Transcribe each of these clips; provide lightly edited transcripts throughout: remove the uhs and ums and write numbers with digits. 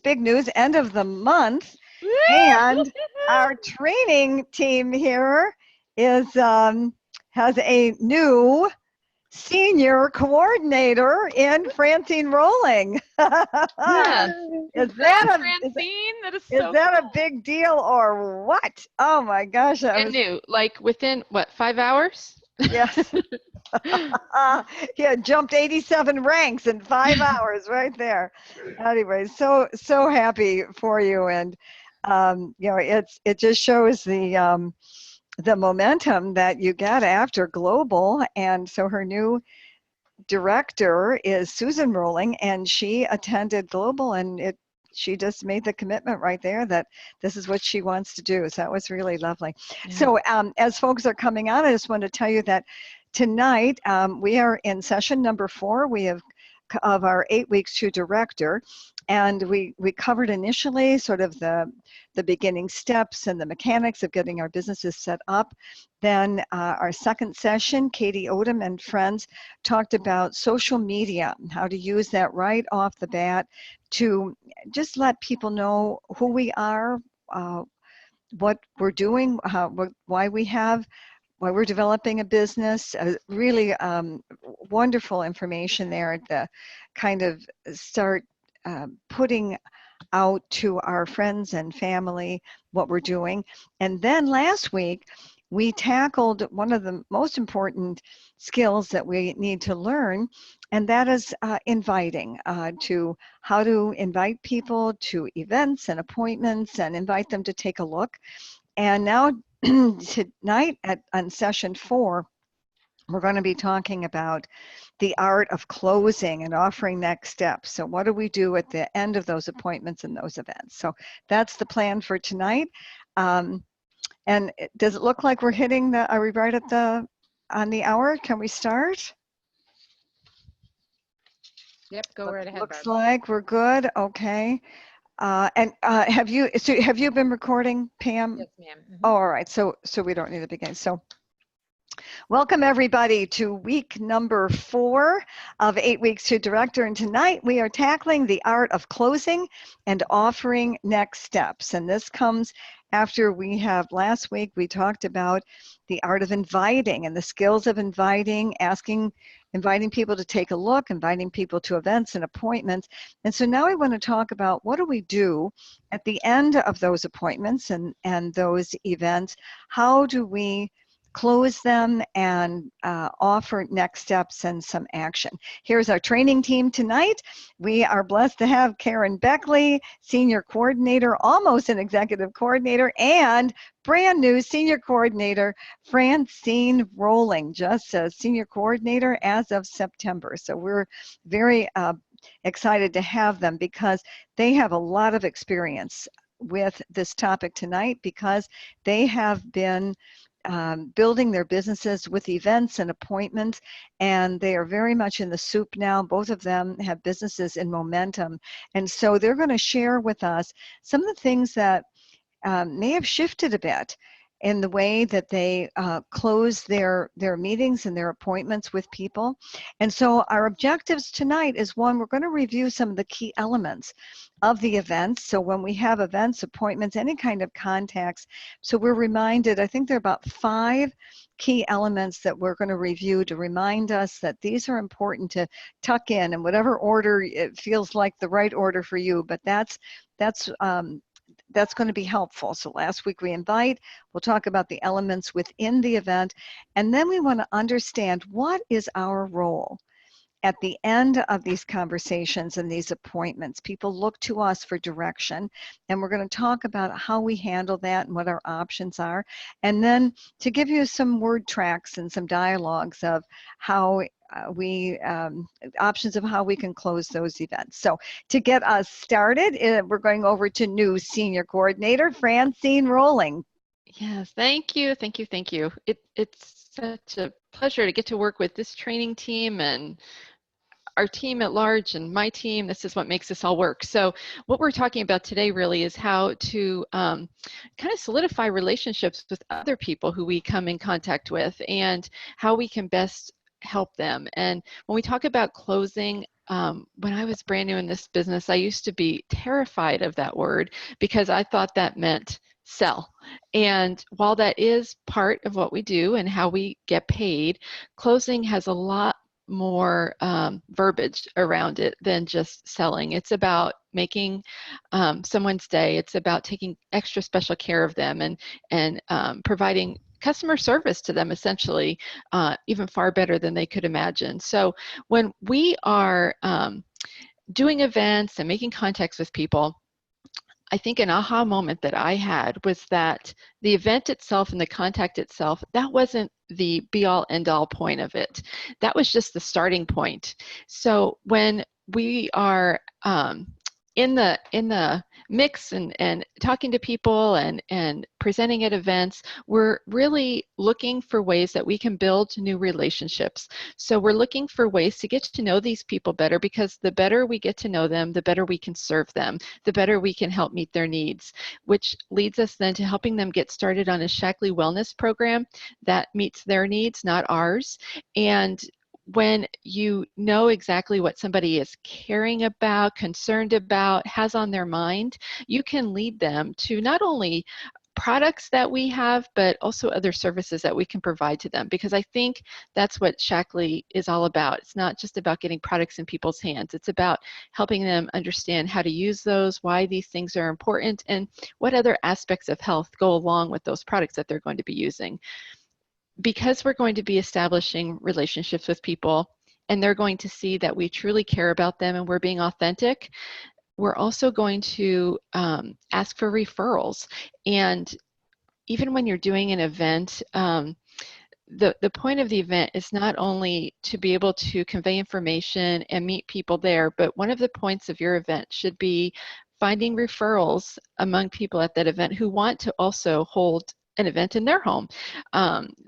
big news, end of the month. And our training team here is has a new senior coordinator in Francine Rolling. Yeah. Is Francine, that is so that cool. a big deal or what? Oh my gosh. And new, like within what, 5 hours? Yes. Yeah, jumped 87 ranks in 5 hours right there. Anyway, so happy for you. And you know, it just shows the momentum that you get after global. And so her new director is Susan Rowling, and she attended global, and she just made the commitment right there that this is what she wants to do. So that was really lovely. Yeah. So as folks are coming on, I just want to tell you that tonight we are in session number 4. We have of our 8 weeks to director, and we covered initially sort of the beginning steps and the mechanics of getting our businesses set up. Then our second session, Katie Odom and friends talked about social media, how to use that right off the bat to just let people know who we are, what we're doing, why we're developing a business. Really wonderful information there to kind of start putting out to our friends and family what we're doing. And then last week, we tackled one of the most important skills that we need to learn, and that is inviting, to how to invite people to events and appointments and invite them to take a look. And now tonight on session 4, we're going to be talking about the art of closing and offering next steps. So what do we do at the end of those appointments and those events? So that's the plan for tonight. And does it look like we're hitting are we right at on the hour? Can we start? Yep, go right ahead. Looks like we're good. Okay. And have you been recording, Pam? Yes, ma'am. Mm-hmm. Oh, all right. So we don't need to begin. So welcome everybody to week number 4 of 8 weeks to director. And tonight we are tackling the art of closing and offering next steps. And this comes after last week we talked about the art of inviting and the skills of inviting, inviting people to take a look, inviting people to events and appointments. And so now we want to talk about what do we do at the end of those appointments and those events. How do we close them and offer next steps and some action? Here's our training team tonight. We are blessed to have Karen Beckley, Senior Coordinator, almost an Executive Coordinator, and brand new Senior Coordinator, Francine Rolling, just a Senior Coordinator as of September. So we're very excited to have them because they have a lot of experience with this topic tonight, because they have been building their businesses with events and appointments, and they are very much in the soup now. Both of them have businesses in momentum, and so they're going to share with us some of the things that may have shifted a bit in the way that they close their meetings and their appointments with people. And so our objectives tonight is, one, we're going to review some of the key elements of the events. So when we have events, appointments, any kind of contacts, so we're reminded, I think there are about 5 key elements that we're going to review to remind us that these are important to tuck in whatever order it feels like the right order for you, but that's going to be helpful. So last week we'll talk about the elements within the event, and then we want to understand what is our role at the end of these conversations and these appointments. People look to us for direction, and we're going to talk about how we handle that and what our options are. And then to give you some word tracks and some dialogues of how options of how we can close those events. So to get us started, we're going over to new Senior Coordinator, Francine Rolling. Yes, thank you. It's such a pleasure to get to work with this training team and our team at large and my team. This is what makes this all work. So what we're talking about today really is how to kind of solidify relationships with other people who we come in contact with, and how we can best help them. And when we talk about closing when I was brand new in this business, I used to be terrified of that word because I thought that meant sell. And while that is part of what we do and how we get paid, closing has a lot more verbiage around it than just selling. It's about making someone's day. It's about taking extra special care of them and providing customer service to them, essentially, even far better than they could imagine. So when we are doing events and making contacts with people, I think an aha moment that I had was that the event itself and the contact itself, that wasn't the be-all end-all point of it. That was just the starting point. So when we are in the mix and talking to people and presenting at events, we're really looking for ways that we can build new relationships. So we're looking for ways to get to know these people better, because the better we get to know them, the better we can serve them, the better we can help meet their needs, which leads us then to helping them get started on a Shackley wellness program that meets their needs, not ours. And when you know exactly what somebody is caring about, concerned about, has on their mind, you can lead them to not only products that we have, but also other services that we can provide to them. Because I think that's what Shackley is all about. It's not just about getting products in people's hands. It's about helping them understand how to use those, why these things are important, and what other aspects of health go along with those products that they're going to be using. Because we're going to be establishing relationships with people and they're going to see that we truly care about them and we're being authentic, we're also going to ask for referrals. And even when you're doing an event, the point of the event is not only to be able to convey information and meet people there, but one of the points of your event should be finding referrals among people at that event who want to also hold an event in their home.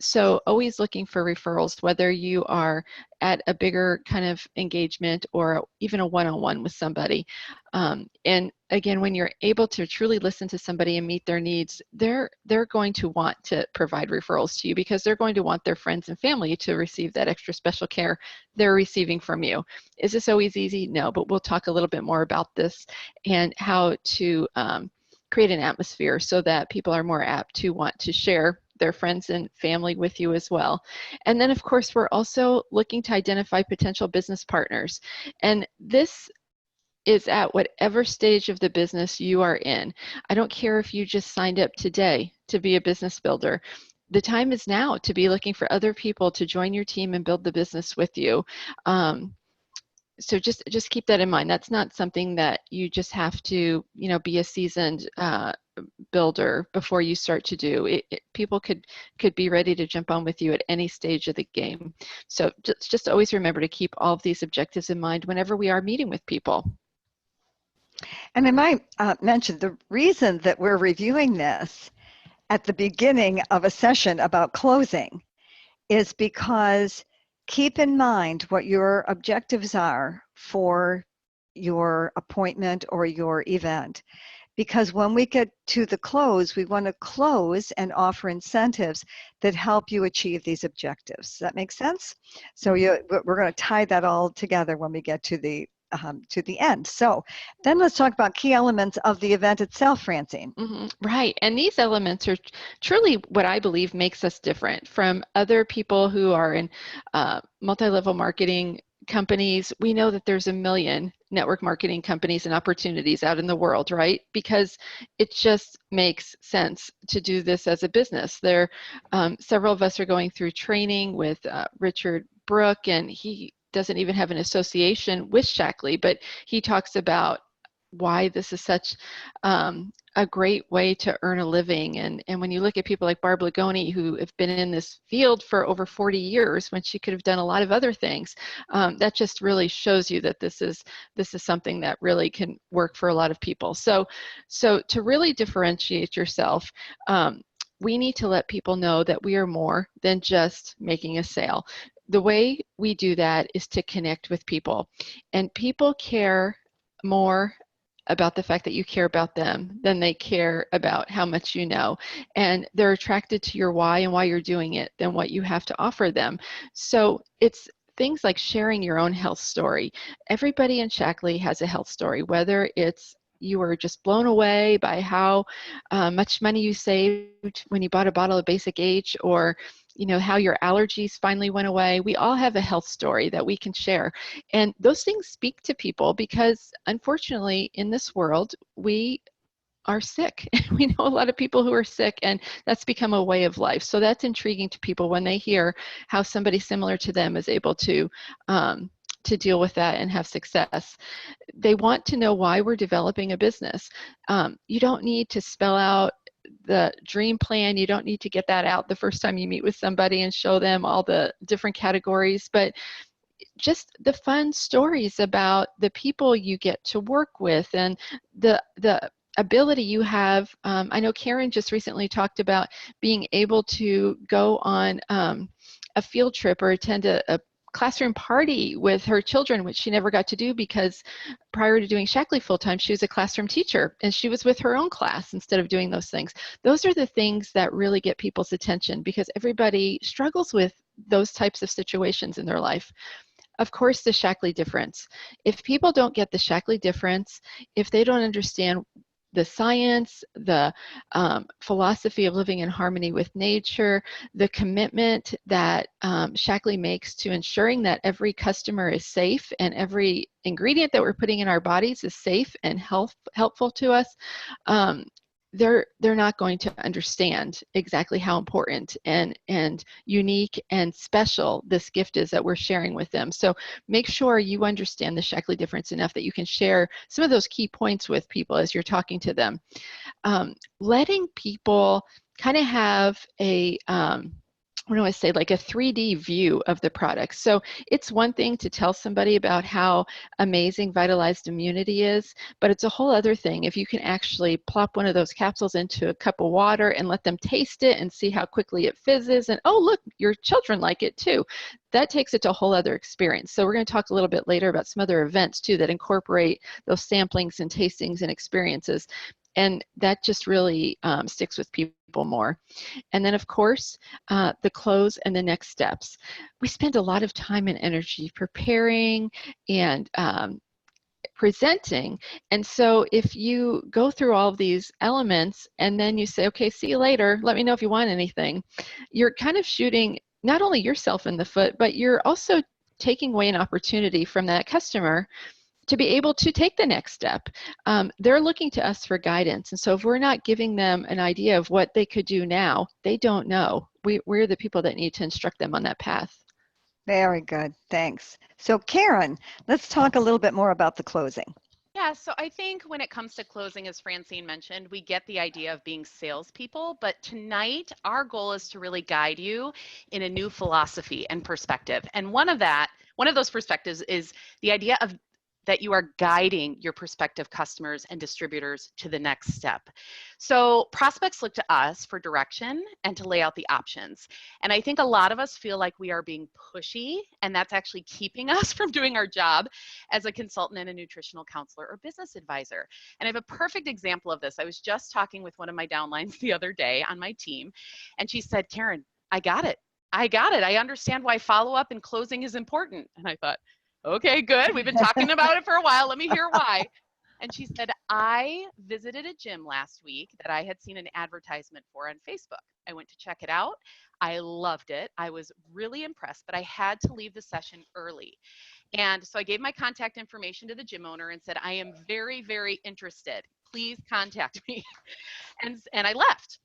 So always looking for referrals, whether you are at a bigger kind of engagement or even a one-on-one with somebody. And again, when you're able to truly listen to somebody and meet their needs, they're going to want to provide referrals to you, because they're going to want their friends and family to receive that extra special care they're receiving from you. Is this always easy? No, but we'll talk a little bit more about this and how to create an atmosphere so that people are more apt to want to share their friends and family with you as well. And then, of course, we're also looking to identify potential business partners. And this is at whatever stage of the business you are in. I don't care if you just signed up today to be a business builder. The time is now to be looking for other people to join your team and build the business with you. So just keep that in mind. That's not something that you just have to, be a seasoned builder before you start to do. People could be ready to jump on with you at any stage of the game. So just always remember to keep all of these objectives in mind whenever we are meeting with people. And I might mention the reason that we're reviewing this at the beginning of a session about closing is because keep in mind what your objectives are for your appointment or your event. Because when we get to the close, we want to close and offer incentives that help you achieve these objectives. Does that make sense? So we're going to tie that all together when we get to the end. So then let's talk about key elements of the event itself, Francine. Mm-hmm. Right. And these elements are truly what I believe makes us different from other people who are in multi-level marketing companies. We know that there's a million network marketing companies and opportunities out in the world, right? Because it just makes sense to do this as a business. Several of us are going through training with Richard Brook, and he doesn't even have an association with Shackley, but he talks about why this is such a great way to earn a living. And when you look at people like Barb Lagoni, who have been in this field for over 40 years when she could have done a lot of other things, that just really shows you that this is something that really can work for a lot of people. So to really differentiate yourself, we need to let people know that we are more than just making a sale. The way we do that is to connect with people, and people care more about the fact that you care about them than they care about how much you know. And they're attracted to your why and why you're doing it than what you have to offer them. So it's things like sharing your own health story. Everybody in Shackley has a health story, whether it's you were just blown away by how much money you saved when you bought a bottle of Basic H, or how your allergies finally went away. We all have a health story that we can share. And those things speak to people because, unfortunately, in this world, we are sick. We know a lot of people who are sick, and that's become a way of life. So that's intriguing to people when they hear how somebody similar to them is able to deal with that and have success. They want to know why we're developing a business. You don't need to spell out the dream plan. You don't need to get that out the first time you meet with somebody and show them all the different categories, but just the fun stories about the people you get to work with and the ability you have. I know Karen just recently talked about being able to go on a field trip or attend a classroom party with her children, which she never got to do because prior to doing Shackley full-time, she was a classroom teacher and she was with her own class instead of doing those things. Those are the things that really get people's attention because everybody struggles with those types of situations in their life. Of course, the Shackley difference. If people don't get the Shackley difference, if they don't understand the science, the philosophy of living in harmony with nature, the commitment that Shackley makes to ensuring that every customer is safe and every ingredient that we're putting in our bodies is safe and helpful to us, they're not going to understand exactly how important and unique and special this gift is that we're sharing with them. So make sure you understand the Shackley difference enough that you can share some of those key points with people as you're talking to them. Letting people kind of have a what do I say, like a 3D view of the product. So it's one thing to tell somebody about how amazing vitalized immunity is, but it's a whole other thing if you can actually plop one of those capsules into a cup of water and let them taste it and see how quickly it fizzes, and oh look, your children like it too. That takes it to a whole other experience. So we're going to talk a little bit later about some other events too that incorporate those samplings and tastings and experiences. And that just really sticks with people more. And then, of course, the close and the next steps. We spend a lot of time and energy preparing and presenting. And so if you go through all of these elements and then you say, okay, see you later, let me know if you want anything, you're kind of shooting not only yourself in the foot, but you're also taking away an opportunity from that customer to be able to take the next step. They're looking to us for guidance. And so if we're not giving them an idea of what they could do now, they don't know. We're the people that need to instruct them on that path. Very good. Thanks. So Karen, let's talk a little bit more about the closing. Yeah, so I think when it comes to closing, as Francine mentioned, we get the idea of being salespeople, but tonight our goal is to really guide you in a new philosophy and perspective. And one of those perspectives is the idea of that you are guiding your prospective customers and distributors to the next step. So prospects look to us for direction and to lay out the options. And I think a lot of us feel like we are being pushy, and that's actually keeping us from doing our job as a consultant and a nutritional counselor or business advisor. And I have a perfect example of this. I was just talking with one of my downlines the other day on my team, and she said, Karen, I got it. I understand why follow-up and closing is important. And I thought, okay, good. We've been talking about it for a while. Let me hear why. And she said, I visited a gym last week that I had seen an advertisement for on Facebook. I went to check it out. I loved it. I was really impressed, but I had to leave the session early. And so I gave my contact information to the gym owner and said, I am very, very interested. Please contact me. And I left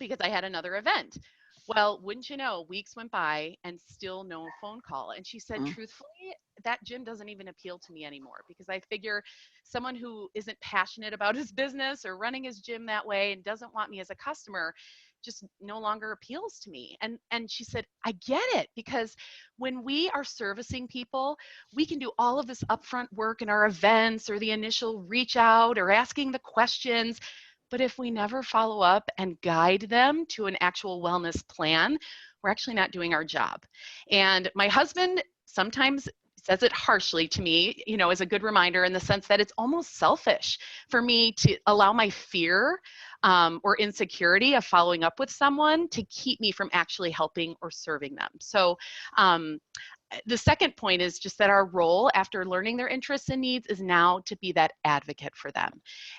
because I had another event. Well, wouldn't you know, weeks went by and still no phone call. And she said, truthfully, that gym doesn't even appeal to me anymore because I figure someone who isn't passionate about his business or running his gym that way and doesn't want me as a customer just no longer appeals to me. And she said, I get it, because when we are servicing people, we can do all of this upfront work in our events or the initial reach out or asking the questions. But if we never follow up and guide them to an actual wellness plan, we're actually not doing our job. And my husband sometimes says it harshly to me, as a good reminder, in the sense that it's almost selfish for me to allow my fear or insecurity of following up with someone to keep me from actually helping or serving them. So the second point is just that our role after learning their interests and needs is now to be that advocate for them.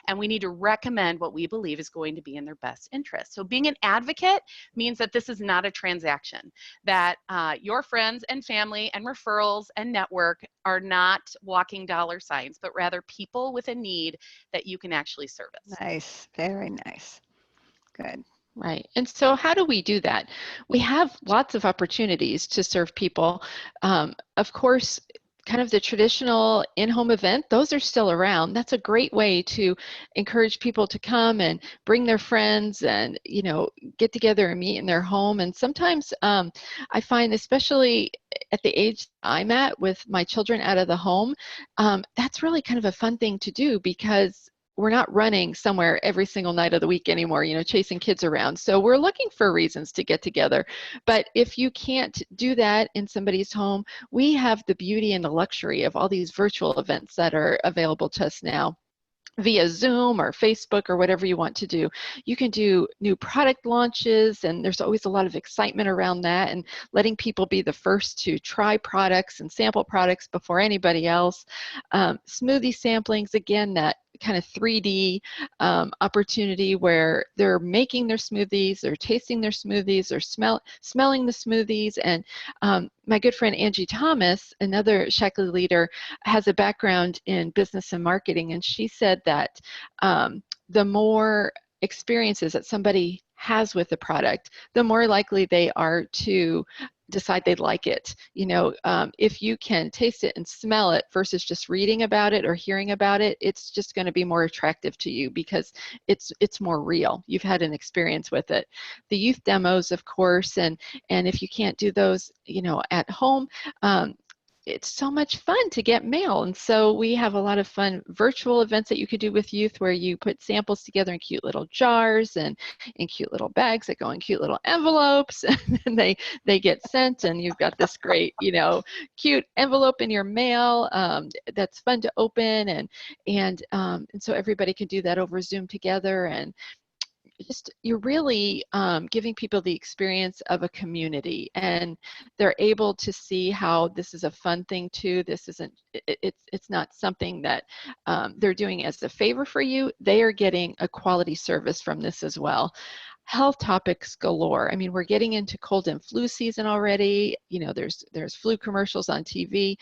And we need to recommend what we believe is going to be in their best interest. So being an advocate means that this is not a transaction, that your friends and family and referrals and network are not walking dollar signs, but rather people with a need that you can actually service. Nice. Very nice. Good. Right. And so how do we do that? We have lots of opportunities to serve people. Of course, kind of the traditional in-home event, those are still around. That's a great way to encourage people to come and bring their friends and, you know, get together and meet in their home. And sometimes I find, especially at the age I'm at with my children out of the home, that's really kind of a fun thing to do because we're not running somewhere every single night of the week anymore, you know, chasing kids around. So we're looking for reasons to get together. But if you can't do that in somebody's home, we have the beauty and the luxury of all these virtual events that are available to us now via Zoom or Facebook or whatever you want to do. You can do new product launches, and there's always a lot of excitement around that, and letting people be the first to try products and sample products before anybody else. Smoothie samplings, again, that kind of 3D opportunity where they're making their smoothies, they're tasting their smoothies, they're smelling the smoothies. And my good friend Angie Thomas, another Shackley leader, has a background in business and marketing, and she said that the more experiences that somebody has with the product, the more likely they are to decide they'd like it. You know, if you can taste it and smell it versus just reading about it or hearing about it, it's just going to be more attractive to you because it's more real. You've had an experience with it. The youth demos, of course, and if you can't do those, you know, at home, it's so much fun to get mail. And so we have a lot of fun virtual events that you could do with youth where you put samples together in cute little jars and in cute little bags that go in cute little envelopes, and they get sent, and you've got this great, you know, cute envelope in your mail that's fun to open, and so everybody can do that over Zoom together. And just you're really giving people the experience of a community, and they're able to see how this is a fun thing too. This isn't, it's not something that they're doing as a favor for you. They are getting a quality service from this as well. Health topics galore. I mean, we're getting into cold and flu season already. You know, there's flu commercials on TV.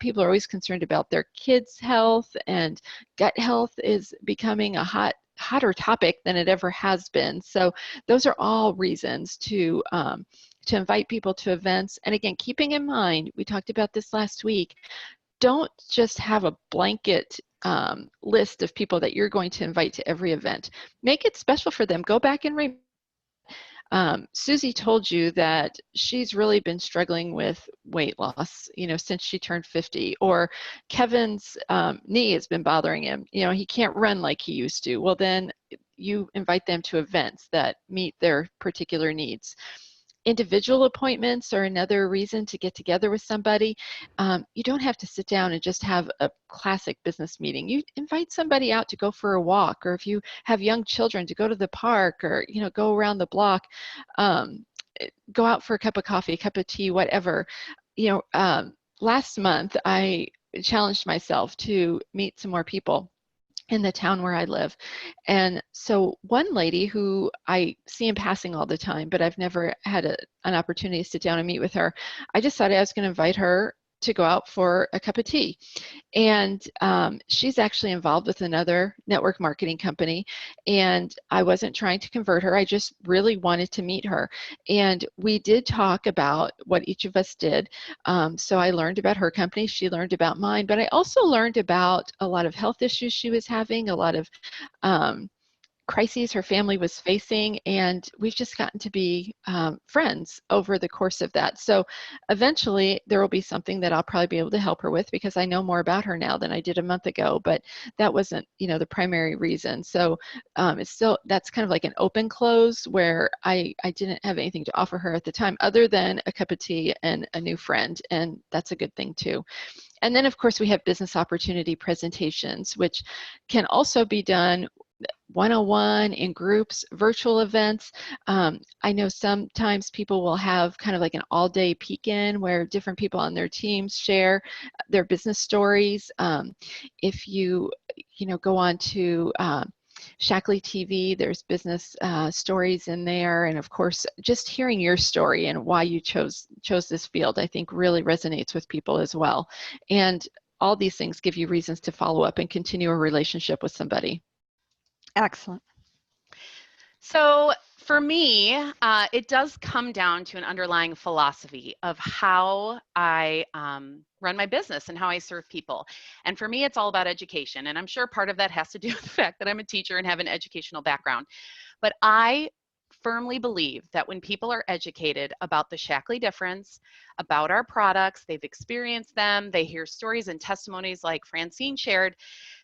People are always concerned about their kids' health, and gut health is becoming a hotter topic than it ever has been. So those are all reasons to invite people to events. And again, keeping in mind, we talked about this last week, don't just have a blanket list of people that you're going to invite to every event. Make it special for them. Go back and Susie told you that she's really been struggling with weight loss, you know, since she turned 50, or Kevin's knee has been bothering him. You know, he can't run like he used to. Well, then you invite them to events that meet their particular needs. Individual appointments are another reason to get together with somebody. You don't have to sit down and just have a classic business meeting. You invite somebody out to go for a walk, or if you have young children, to go to the park, or, you know, go around the block, go out for a cup of coffee, a cup of tea, whatever. You know, last month I challenged myself to meet some more people in the town where I live. And so one lady who I see in passing all the time, but I've never had an opportunity to sit down and meet with her, I decided I was going to invite her to go out for a cup of tea. And she's actually involved with another network marketing company. And I wasn't trying to convert her. I just really wanted to meet her. And we did talk about what each of us did. So I learned about her company. She learned about mine. But I also learned about a lot of health issues she was having, a lot of crises her family was facing, and we've just gotten to be friends over the course of that. So eventually there will be something that I'll probably be able to help her with, because I know more about her now than I did a month ago, but that wasn't, you know, the primary reason. So it's still, that's kind of like an open close where I didn't have anything to offer her at the time other than a cup of tea and a new friend, and that's a good thing too. And then of course we have business opportunity presentations, which can also be done one-on-one, in groups, virtual events. I know sometimes people will have kind of like an all-day peek-in where different people on their teams share their business stories. If you go on to Shackley TV, there's business stories in there, and of course, just hearing your story and why you chose this field, I think really resonates with people as well. And all these things give you reasons to follow up and continue a relationship with somebody. Excellent. So for me, it does come down to an underlying philosophy of how I run my business and how I serve people. And for me, it's all about education. And I'm sure part of that has to do with the fact that I'm a teacher and have an educational background. But I firmly believe that when people are educated about the Shackley difference, about our products, they've experienced them, they hear stories and testimonies like Francine shared,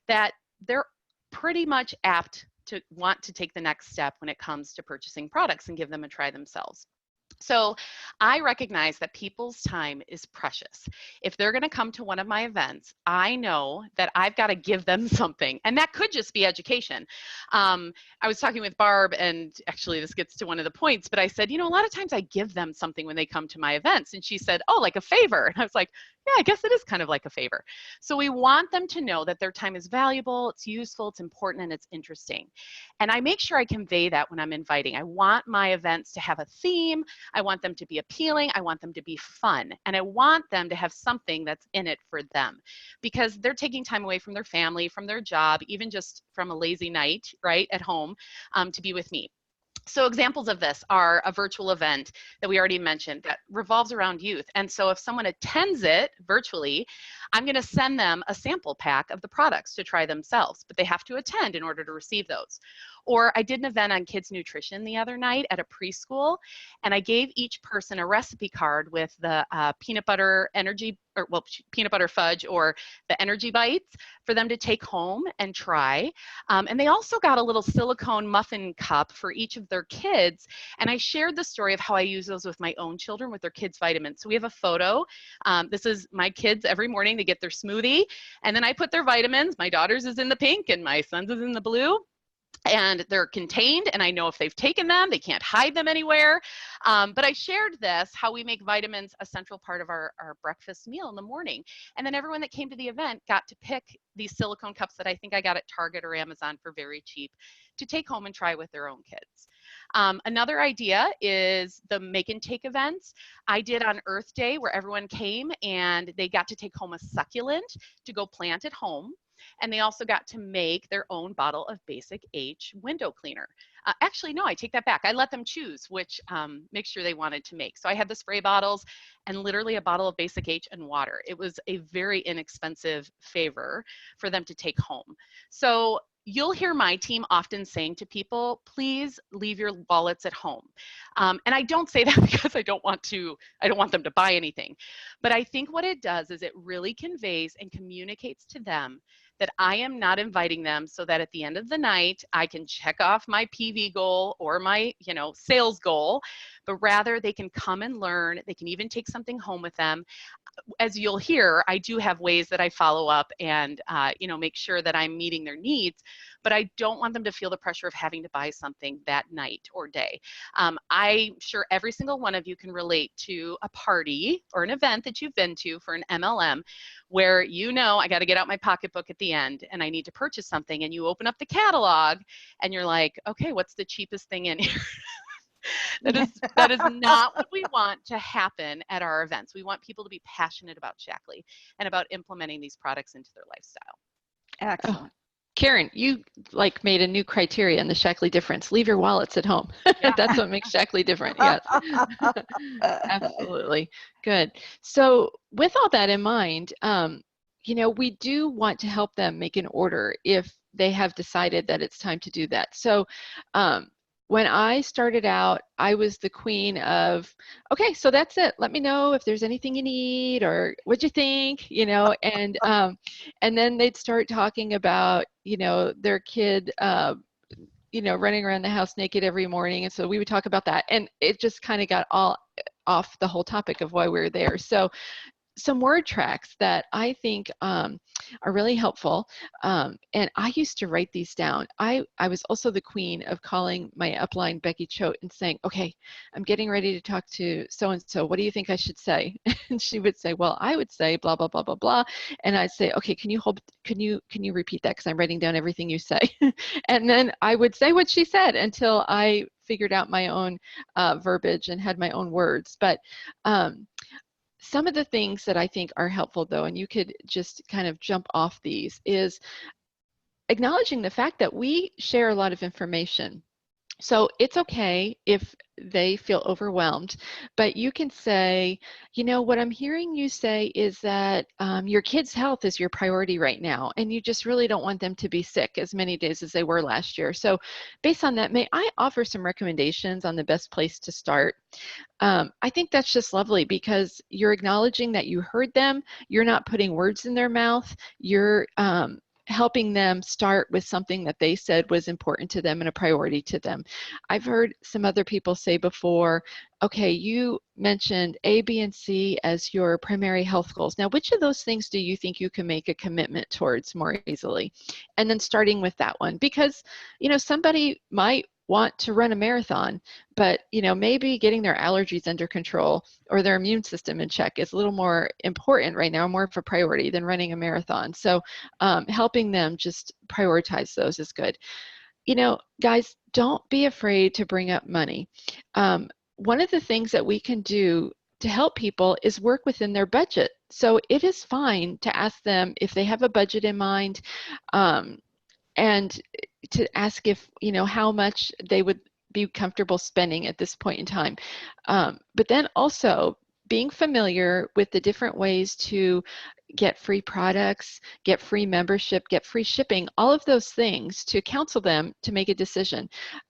that they're pretty much apt to want to take the next step when it comes to purchasing products and give them a try themselves. So I recognize that people's time is precious. If they're going to come to one of my events, I know that I've got to give them something. And that could just be education. I was talking with Barb, and actually this gets to one of the points, but I said, a lot of times I give them something when they come to my events. And she said, oh, like a favor. And I was like, yeah, I guess it is kind of like a favor. So we want them to know that their time is valuable, it's useful, it's important, and it's interesting. And I make sure I convey that when I'm inviting. I want my events to have a theme. I want them to be appealing. I want them to be fun. And I want them to have something that's in it for them, because they're taking time away from their family, from their job, even just from a lazy night, right, at home, to be with me. So examples of this are a virtual event that we already mentioned that revolves around youth. And so if someone attends it virtually, I'm going to send them a sample pack of the products to try themselves, but they have to attend in order to receive those. Or I did an event on kids nutrition the other night at a preschool, and I gave each person a recipe card with the peanut butter peanut butter fudge or the energy bites for them to take home and try. And they also got a little silicone muffin cup for each of their kids. And I shared the story of how I use those with my own children with their kids' vitamins. So we have a photo. This is my kids every morning. They get their smoothie, and then I put their vitamins. My daughter's is in the pink and my son's is in the blue. And they're contained, and I know if they've taken them, they can't hide them anywhere. But I shared this, how we make vitamins a central part of our breakfast meal in the morning. And then everyone that came to the event got to pick these silicone cups that I think I got at Target or Amazon for very cheap to take home and try with their own kids. Another idea is the make and take events. I did on Earth Day, where everyone came and they got to take home a succulent to go plant at home. And they also got to make their own bottle of Basic H window cleaner. Actually, no, I take that back. I let them choose which mixture they wanted to make. So I had the spray bottles and literally a bottle of Basic H and water. It was a very inexpensive favor for them to take home. So you'll hear my team often saying to people, please leave your wallets at home. And I don't say that because I don't want them to buy anything. But I think what it does is it really conveys and communicates to them that I am not inviting them so that at the end of the night, I can check off my PV goal or my, sales goal, but rather they can come and learn. They can even take something home with them. As you'll hear, I do have ways that I follow up and, make sure that I'm meeting their needs, but I don't want them to feel the pressure of having to buy something that night or day. I'm sure every single one of you can relate to a party or an event that you've been to for an MLM where I got to get out my pocketbook at the end and I need to purchase something, and you open up the catalog and you're like, okay, what's the cheapest thing in here? That is not what we want to happen at our events. We want people to be passionate about Shackley and about implementing these products into their lifestyle. Excellent. Oh, Karen, you made a new criteria in the Shackley difference. Leave your wallets at home. Yeah. That's what makes Shackley different. Yes, absolutely. Good. So with all that in mind, we do want to help them make an order if they have decided that it's time to do that. So when I started out, I was the queen of, okay, so that's it. Let me know if there's anything you need or what'd you think, and then they'd start talking about, their kid, running around the house naked every morning. And so we would talk about that. And it just kind of got all off the whole topic of why we were there. So some word tracks that I think are really helpful. And I used to write these down. I was also the queen of calling my upline, Becky Choate, and saying, okay, I'm getting ready to talk to so-and-so. What do you think I should say? And she would say, well, I would say blah, blah, blah, blah, blah. And I'd say, okay, can you repeat that? Because I'm writing down everything you say. And then I would say what she said until I figured out my own verbiage and had my own words. But some of the things that I think are helpful, though, and you could just kind of jump off these, is acknowledging the fact that we share a lot of information. So it's okay if they feel overwhelmed, but you can say, you know, what I'm hearing you say is that your kid's health is your priority right now, and you just really don't want them to be sick as many days as they were last year. So based on that, may I offer some recommendations on the best place to start? I think that's just lovely because you're acknowledging that you heard them. You're not putting words in their mouth. You're helping them start with something that they said was important to them and a priority to them. I've heard some other people say before, okay, you mentioned A, B, and C as your primary health goals. Now, which of those things do you think you can make a commitment towards more easily? And then starting with that one, because, you know, somebody might want to run a marathon, but, you know, maybe getting their allergies under control or their immune system in check is a little more important right now, more of a priority than running a marathon. So helping them just prioritize those is good. You know, guys, don't be afraid to bring up money. One of the things that we can do to help people is work within their budget. So it is fine to ask them if they have a budget in mind, and to ask if, you know, how much they would be comfortable spending at this point in time. But then also being familiar with the different ways to get free products, get free membership, get free shipping, all of those things to counsel them to make a decision.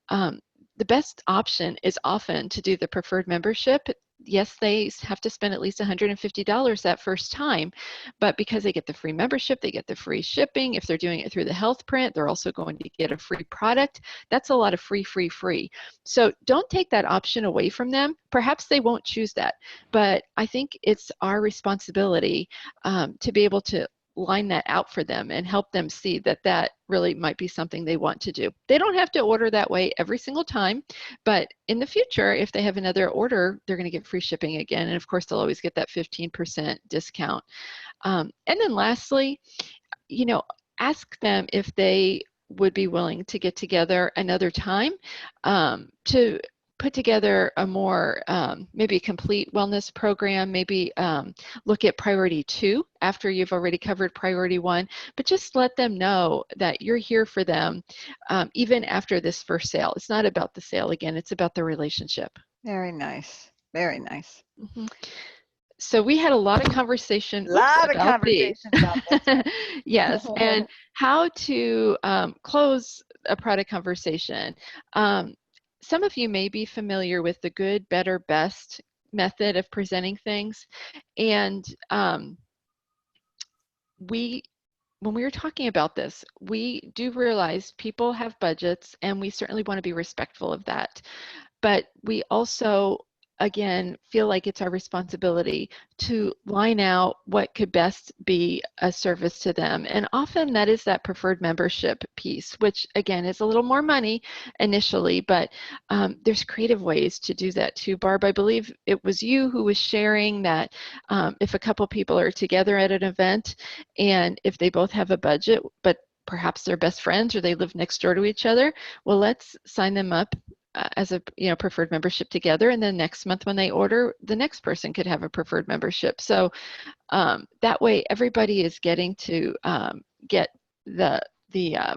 The best option is often to do the preferred membership. Yes, they have to spend at least $150 that first time, but because they get the free membership, they get the free shipping. If they're doing it through the health print, they're also going to get a free product. That's a lot of free. So don't take that option away from them. Perhaps they won't choose that, but I think it's our responsibility to be able to line that out for them and help them see that that really might be something they want to do. They don't have to order that way every single time, but in the future, if they have another order, they're going to get free shipping again. And of course, they'll always get that 15% discount. And then lastly, you know, ask them if they would be willing to get together another time to put together a more maybe complete wellness program, maybe look at priority 2 after you've already covered priority 1, but just let them know that you're here for them even after this first sale. It's not about the sale again, it's about the relationship. Very nice. Very nice. Mm-hmm. So we had a lot of conversation about about this. Yes, and how to close a product conversation. Some of you may be familiar with the good, better, best method of presenting things. And when we were talking about this, we do realize people have budgets and we certainly want to be respectful of that. But we also, again, feel like it's our responsibility to line out what could best be a service to them. And often that is that preferred membership piece, which again is a little more money initially, but there's creative ways to do that too. Barb, I believe it was you who was sharing that if a couple people are together at an event and if they both have a budget, but perhaps they're best friends or they live next door to each other, well, let's sign them up as a preferred membership together, and then next month when they order, the next person could have a preferred membership. So that way everybody is getting to get the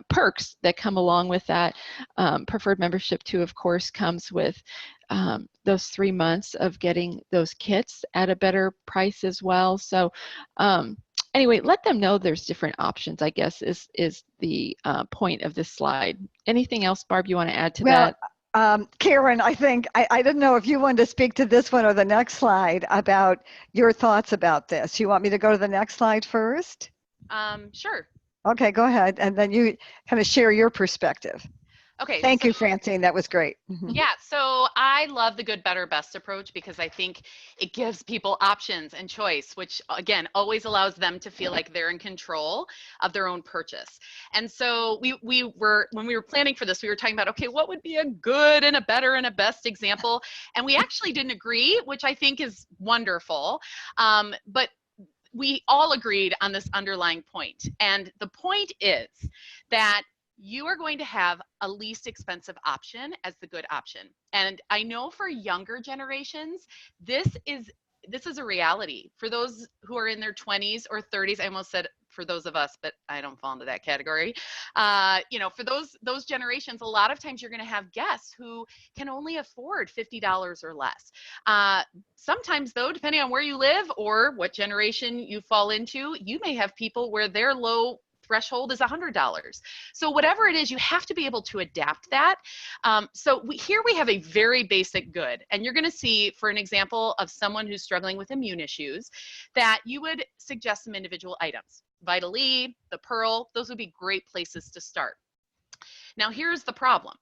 perks that come along with that. Preferred membership too, of course, comes with those 3 months of getting those kits at a better price as well. So anyway, let them know there's different options, I guess, is the point of this slide. Anything else, Barb, you want to add to that? Karen, I think, I didn't know if you wanted to speak to this one or the next slide about your thoughts about this. You want me to go to the next slide first? Sure. Okay, go ahead. And then you kind of share your perspective. Okay, Thank so you, Francine. That was great. Mhm. yeah, so I love the good, better, best approach because I think it gives people options and choice, which again always allows them to feel like they're in control of their own purchase. And so we were, when we were planning for this, we were talking about, okay, what would be a good and a better and a best example? And we actually didn't agree, which I think is wonderful. But we all agreed on this underlying point. And the point is that you are going to have a least expensive option as the good option. And I know for younger generations, this is a reality. For those who are in their 20s or 30s, I almost said for those of us, but I don't fall into that category. For those generations, a lot of times you're going to have guests who can only afford $50 or less. Sometimes though, depending on where you live or what generation you fall into, you may have people where their low threshold is $100. So whatever it is, you have to be able to adapt that. Here we have a very basic good, and you're going to see, for an example of someone who's struggling with immune issues, that you would suggest some individual items. Vital E, the Pearl, those would be great places to start. Now here's the problem.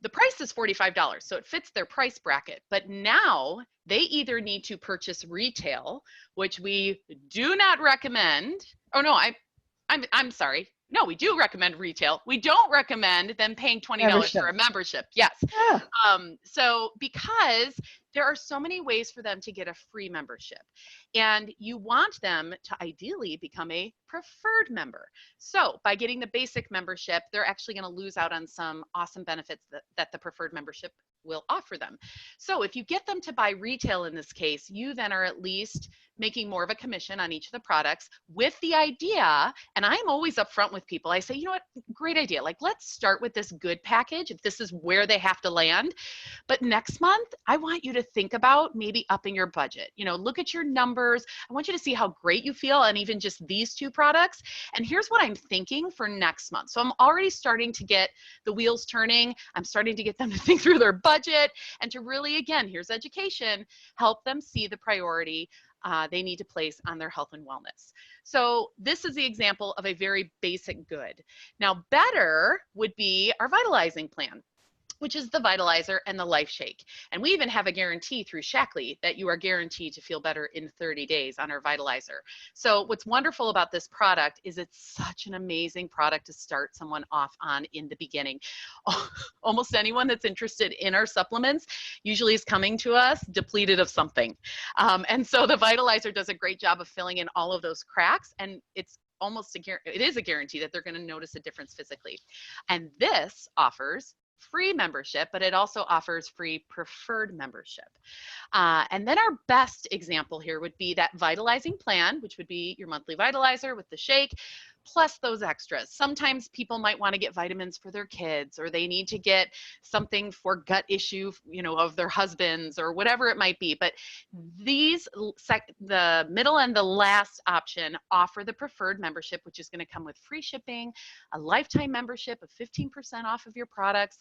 The price is $45, so it fits their price bracket. But now they either need to purchase retail, which we do not recommend. Oh no, I'm sorry. No, we do recommend retail. We don't recommend them paying $20 for a membership. Yes. Yeah. So because there are so many ways for them to get a free membership, and you want them to ideally become a preferred member. So by getting the basic membership, they're actually going to lose out on some awesome benefits that the preferred membership will offer them. So if you get them to buy retail in this case, you then are at least making more of a commission on each of the products with the idea, and I'm always upfront with people. I say, you know what, great idea. Like, let's start with this good package if this is where they have to land. But next month, I want you to think about maybe upping your budget. Look at your numbers. I want you to see how great you feel on even just these two products. And here's what I'm thinking for next month. So I'm already starting to get the wheels turning. I'm starting to get them to think through their budget and to really, again, here's education, help them see the priority they need to place on their health and wellness. So this is the example of a very basic good. Now, better would be our vitalizing plan, which is the Vitalizer and the Life Shake. And we even have a guarantee through Shackley that you are guaranteed to feel better in 30 days on our Vitalizer. So what's wonderful about this product is it's such an amazing product to start someone off on in the beginning. Almost anyone that's interested in our supplements usually is coming to us depleted of something. And so the Vitalizer does a great job of filling in all of those cracks, and it is a guarantee that they're going to notice a difference physically. And this offers free membership, but it also offers free preferred membership. And then our best example here would be that vitalizing plan, which would be your monthly vitalizer with the shake, plus those extras. Sometimes people might want to get vitamins for their kids, or they need to get something for gut issue, of their husbands or whatever it might be. But the middle and the last option offer the preferred membership, which is going to come with free shipping, a lifetime membership of 15% off of your products,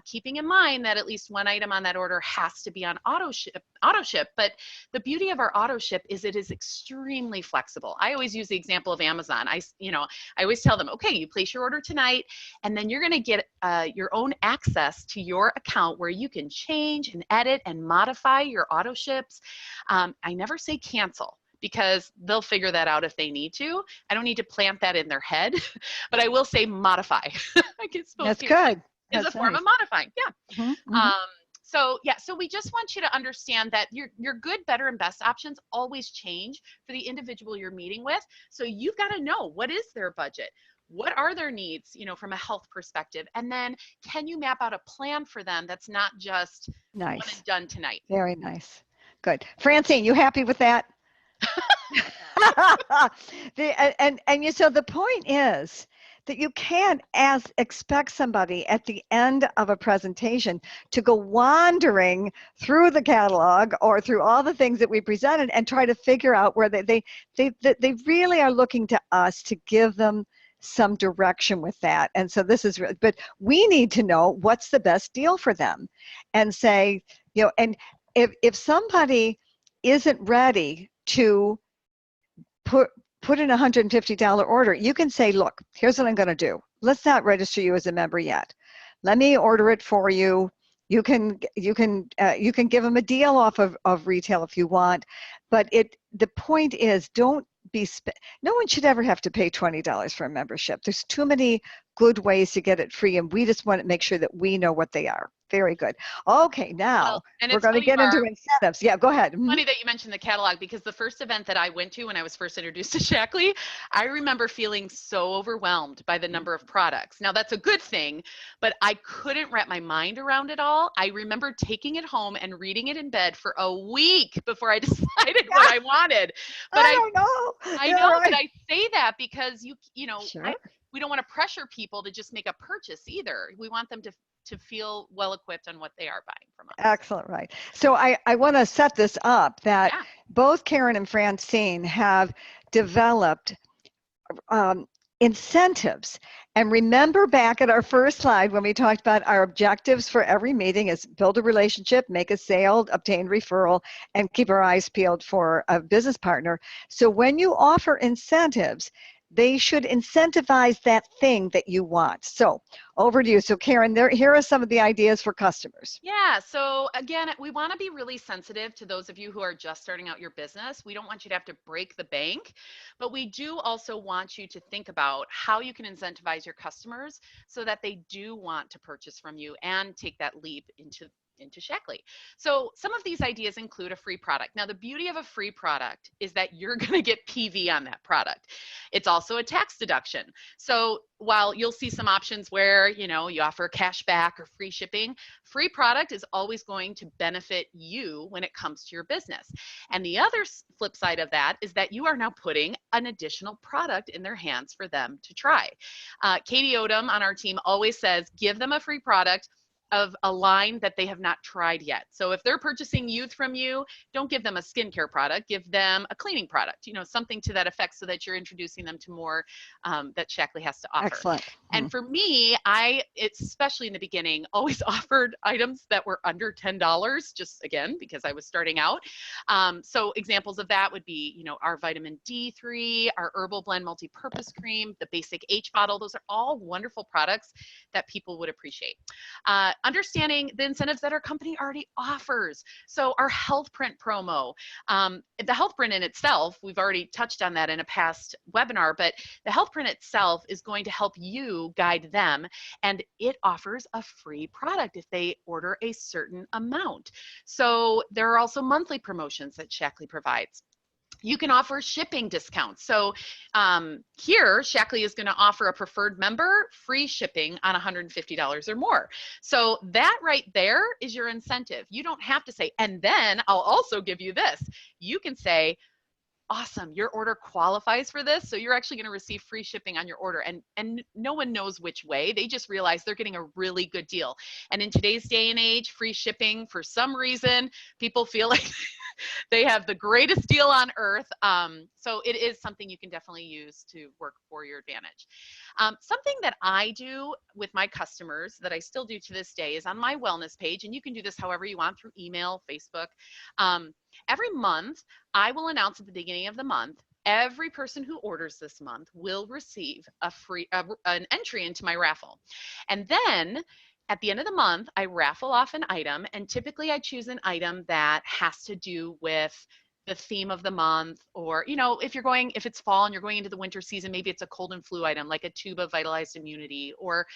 keeping in mind that at least one item on that order has to be on auto ship. But the beauty of our auto ship is it is extremely flexible. I always use the example of Amazon. I always tell them, okay, you place your order tonight, and then you're going to get your own access to your account where you can change and edit and modify your auto ships. I never say cancel, because they'll figure that out if they need to. I don't need to plant that in their head, but I will say modify. That's good. It's a form of modifying. Yeah. Mm-hmm, mm-hmm. So we just want you to understand that your good, better, and best options always change for the individual you're meeting with. So you've got to know, what is their budget? What are their needs, from a health perspective? And then can you map out a plan for them that's not just nice. One and done tonight? Very nice. Good. Francine, you happy with that? So the point is that you can't expect somebody at the end of a presentation to go wandering through the catalog or through all the things that we presented and try to figure out where they really are looking to us to give them some direction with that. And so but we need to know what's the best deal for them, and say, and if somebody isn't ready to put in a $150 order, you can say, look, here's what I'm going to do. Let's not register you as a member yet. let me order it for you. You can give them a deal off of retail if you want, but the point is, don't be no one should ever have to pay $20 for a membership. There's too many good ways to get it free, and we just want to make sure that we know what they are. Very good. Okay, now Well, and we're it's going to funny, get into Barb, incentives. Yeah, go ahead. funny that you mentioned the catalog, because the first event that I went to when I was first introduced to Shackley, I remember feeling so overwhelmed by the number of products. Now that's a good thing, but I couldn't wrap my mind around it all. I remember taking it home and reading it in bed for a week before I decided what I wanted. But I don't know. I Yeah, know, but right. I say that because Sure. we don't want to pressure people to just make a purchase either. We want them to feel well equipped on what they are buying from us. Excellent, right. So I want to set this up that Yeah. both Karen and Francine have developed incentives. And remember back at our first slide when we talked about our objectives for every meeting is build a relationship, make a sale, obtain referral, and keep our eyes peeled for a business partner. So when you offer incentives, they should incentivize that thing that you want. So over to you. So Karen, here are some of the ideas for customers. Yeah. So again, we want to be really sensitive to those of you who are just starting out your business. We don't want you to have to break the bank, but we do also want you to think about how you can incentivize your customers so that they do want to purchase from you and take that leap into Shackley. So some of these ideas include a free product. Now, the beauty of a free product is that you're going to get PV on that product. It's also a tax deduction. So while you'll see some options where, you offer cash back or free shipping, free product is always going to benefit you when it comes to your business. And the other flip side of that is that you are now putting an additional product in their hands for them to try. Katie Odom on our team always says, give them a free product of a line that they have not tried yet. So if they're purchasing youth from you, don't give them a skincare product, give them a cleaning product, something to that effect so that you're introducing them to more that Shackley has to offer. Excellent. And for me, especially in the beginning, always offered items that were under $10, just again, because I was starting out. So examples of that would be, our vitamin D3, our herbal blend multi-purpose cream, the basic H bottle. Those are all wonderful products that people would appreciate. Understanding the incentives that our company already offers. So our health print promo, the health print in itself, we've already touched on that in a past webinar, but the health print itself is going to help you guide them, and it offers a free product if they order a certain amount. So there are also monthly promotions that Shackley provides. You can offer shipping discounts. So here, Shackley is going to offer a preferred member free shipping on $150 or more. So that right there is your incentive. You don't have to say, and then I'll also give you this. You can say, awesome, your order qualifies for this, so you're actually going to receive free shipping on your order. And no one knows which way. They just realize they're getting a really good deal. And in today's day and age, free shipping, for some reason, people feel like they have the greatest deal on earth. So it is something you can definitely use to work for your advantage. Something that I do with my customers that I still do to this day is on my wellness page, and you can do this however you want, through email, Facebook. Every month, I will announce at the beginning of the month, every person who orders this month will receive an entry into my raffle. And then at the end of the month, I raffle off an item, and typically I choose an item that has to do with the theme of the month, or, if it's fall and you're going into the winter season, maybe it's a cold and flu item, like a tube of Vitalized Immunity, or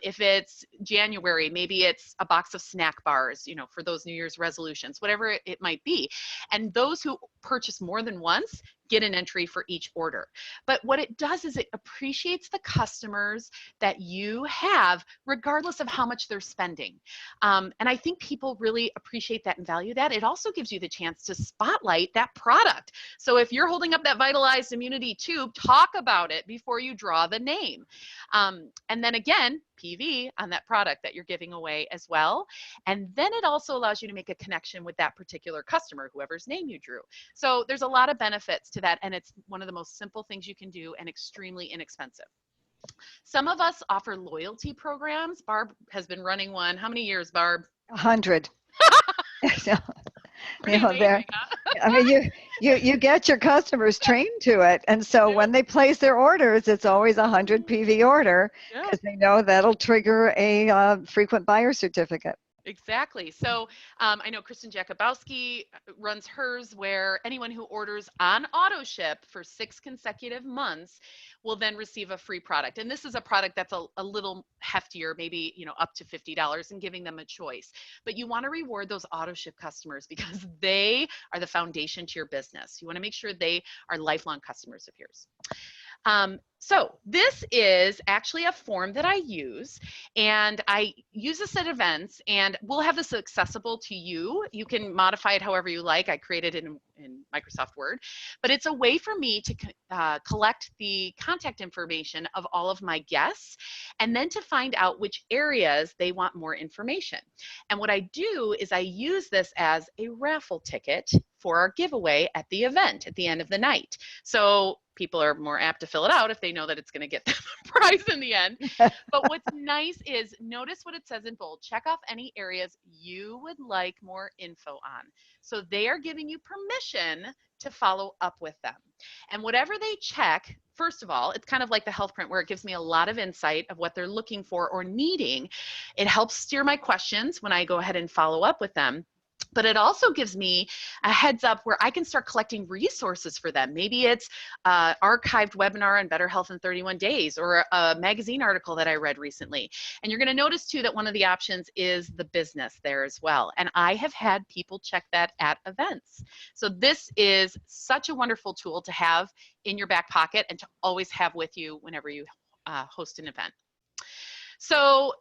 if it's January, maybe it's a box of snack bars, for those New Year's resolutions, whatever it might be. And those who purchase more than once get an entry for each order. But what it does is it appreciates the customers that you have, regardless of how much they're spending. And I think people really appreciate that and value that. It also gives you the chance to spotlight that product. So if you're holding up that Vitalized Immunity tube, talk about it before you draw the name. And then again, PV on that product that you're giving away as well. And then it also allows you to make a connection with that particular customer, whoever's name you drew. So there's a lot of benefits to that, and it's one of the most simple things you can do and extremely inexpensive. Some of us offer loyalty programs. Barb has been running one. How many years, Barb? 100. Pretty They're, amazing, huh? I mean, you get your customers trained to it, and so when they place their orders, it's always a 100 PV order Yeah. because they know that'll trigger a frequent buyer certificate. Exactly. So I know Kristen Jakubowski runs hers, where anyone who orders on auto ship for 6 consecutive months will then receive a free product. And this is a product that's a little heftier, maybe up to $50, and giving them a choice. But you want to reward those auto ship customers because they are the foundation to your business. You want to make sure they are lifelong customers of yours. So this is actually a form that I use, and I use this at events, and we'll have this accessible to you. You can modify it however you like. I created it in Microsoft Word, but it's a way for me to collect the contact information of all of my guests, and then to find out which areas they want more information. And what I do is I use this as a raffle ticket for our giveaway at the event at the end of the night. So people are more apt to fill it out if they know that it's going to get them a prize in the end. But what's nice is notice what it says in bold. Check off any areas you would like more info on. So they are giving you permission to follow up with them. And whatever they check, first of all, it's kind of like the health print where it gives me a lot of insight of what they're looking for or needing. It helps steer my questions when I go ahead and follow up with them. But it also gives me a heads up where I can start collecting resources for them. Maybe it's an archived webinar on Better Health in 31 Days or a magazine article that I read recently. And you're going to notice too that one of the options is the business there as well. And I have had people check that at events. So this is such a wonderful tool to have in your back pocket and to always have with you whenever you host an event. So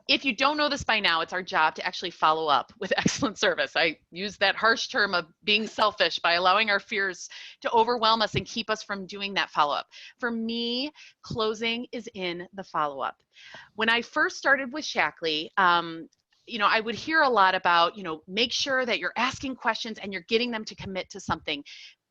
if you don't know this by now, it's our job to actually follow up with excellent service. I use that harsh term of being selfish by allowing our fears to overwhelm us and keep us from doing that follow-up. For me, closing is in the follow-up. When I first started with Shackley, I would hear a lot about, make sure that you're asking questions and you're getting them to commit to something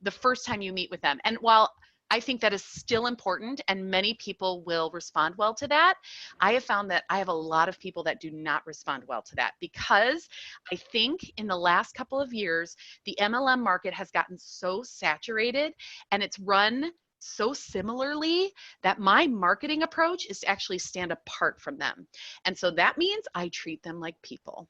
the first time you meet with them. And while I think that is still important and many people will respond well to that, I have found that I have a lot of people that do not respond well to that because I think in the last couple of years, the MLM market has gotten so saturated and it's run so similarly that my marketing approach is to actually stand apart from them. And so that means I treat them like people.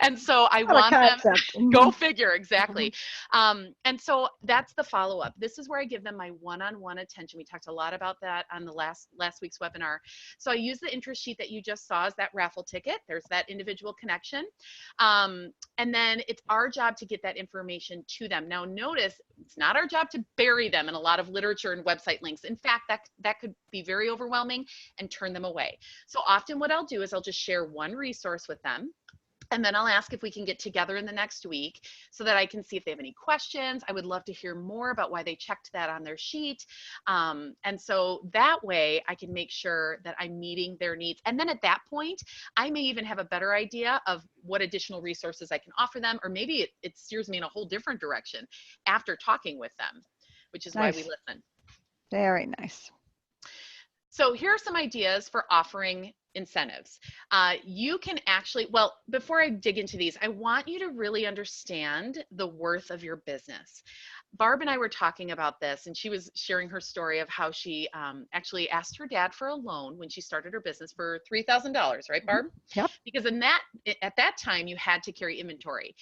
And so I want them, go figure, exactly. And so that's the follow-up. This is where I give them my one-on-one attention. We talked a lot about that on the last week's webinar. So I use the interest sheet that you just saw as that raffle ticket. There's that individual connection. And then it's our job to get that information to them. Now notice, it's not our job to bury them in a lot of literature and website links. In fact, that could be very overwhelming and turn them away. So often what I'll do is I'll just share one resource with them. And then I'll ask if we can get together in the next week so that I can see if they have any questions. I would love to hear more about why they checked that on their sheet. And so that way I can make sure that I'm meeting their needs. And then at that point, I may even have a better idea of what additional resources I can offer them, or maybe it steers me in a whole different direction after talking with them, which is why we listen. Very nice. So here are some ideas for offering incentives. You can actually, well, before I dig into these, I want you to really understand the worth of your business. Barb and I were talking about this, and she was sharing her story of how she actually asked her dad for a loan when she started her business for $3,000, right, Barb? Yep. Because at that time, you had to carry inventory.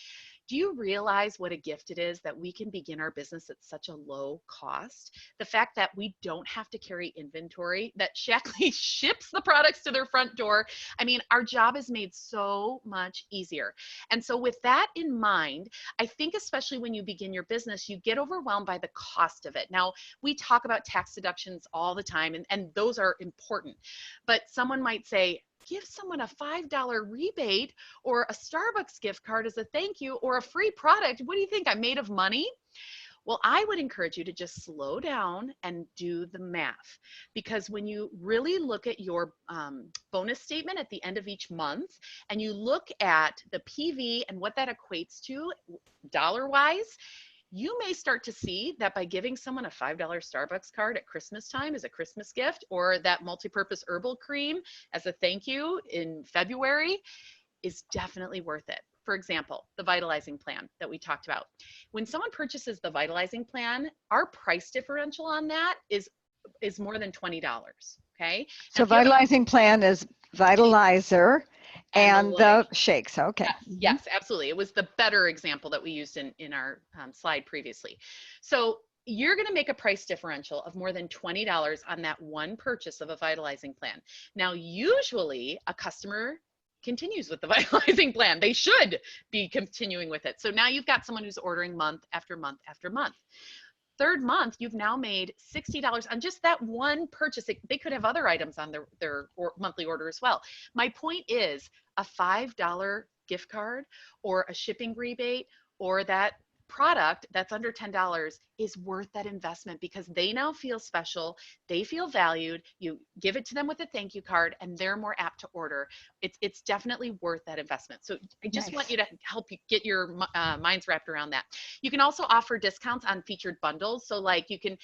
Do you realize what a gift it is that we can begin our business at such a low cost? The fact that we don't have to carry inventory, that Shackley ships the products to their front door. I mean, our job is made so much easier. And so with that in mind, I think especially when you begin your business, you get overwhelmed by the cost of it. Now, we talk about tax deductions all the time, and those are important. But someone might say, give someone a $5 rebate or a Starbucks gift card as a thank you or a free product. What do you think? I'm made of money? Well, I would encourage you to just slow down and do the math, because when you really look at your bonus statement at the end of each month and you look at the PV and what that equates to dollar-wise, you may start to see that by giving someone a $5 Starbucks card at Christmas time as a Christmas gift, or that multi-purpose herbal cream as a thank you in February, is definitely worth it. for example, the vitalizing plan that we talked about. When someone purchases the vitalizing plan, our price differential on that is more than $20. Okay. Now, So if you have vitalizing plan is vitalizer and the shakes. Okay. yes, yes, absolutely. It was the better example that we used in our slide previously. So you're going to make a price differential of more than $20 on that one purchase of a vitalizing plan. Now, usually a customer continues with the vitalizing plan. They should be continuing with it. So now you've got someone who's ordering month after month after month. Third month, you've now made $60 on just that one purchase. They could have other items on their monthly order as well. My point is a $5 gift card or a shipping rebate or that product that's under $10 is worth that investment because they now feel special, they feel valued, you give it to them with a thank you card and they're more apt to order. It's definitely worth that investment. So I just want you to help you get your minds wrapped around that. You can also offer discounts on featured bundles. So like you can,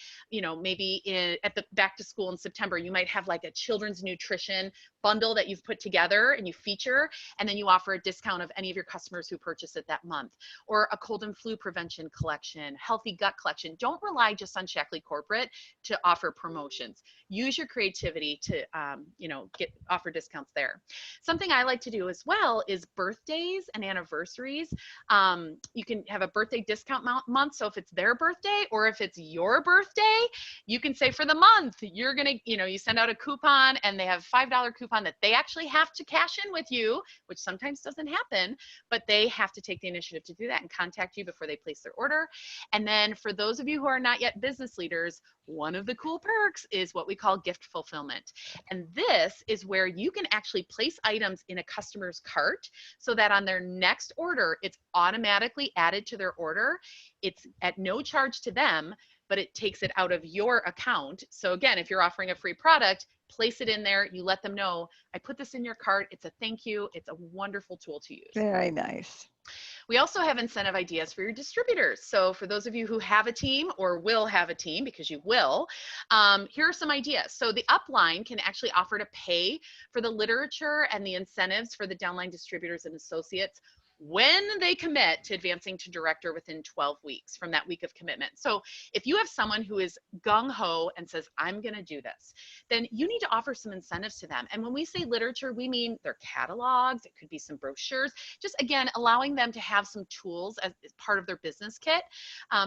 maybe at the back to school in September, you might have like a children's nutrition bundle that you've put together and you feature, and then you offer a discount of any of your customers who purchase it that month, or a cold and flu prevention collection, healthy gut collection. Don't rely just on Shackley Corporate to offer promotions. Use your creativity to, offer discounts there. Something I like to do as well is birthdays and anniversaries. You can have a birthday discount month. So if it's their birthday or if it's your birthday, you can say for the month, you're going to, you send out a coupon and they have a $5 coupon that they actually have to cash in with you, which sometimes doesn't happen, but they have to take the initiative to do that and contact you before they place their order. And then for those of you who are not yet business leaders, one of the cool perks is what we call gift fulfillment. And this is where you can actually place items in a customer's cart so that on their next order, it's automatically added to their order. It's at no charge to them, but it takes it out of your account. So again, if you're offering a free product, place it in there. You let them know, I put this in your cart. It's a thank you. It's a wonderful tool to use. Very nice. We also have incentive ideas for your distributors. So for those of you who have a team or will have a team, because you will, here are some ideas. So the upline can actually offer to pay for the literature and the incentives for the downline distributors and associates when they commit to advancing to director within 12 weeks from that week of commitment. So if you have someone who is gung-ho and says, I'm going to do this, then you need to offer some incentives to them. And when we say literature, we mean their catalogs, it could be some brochures, just again, allowing them to have some tools as part of their business kit.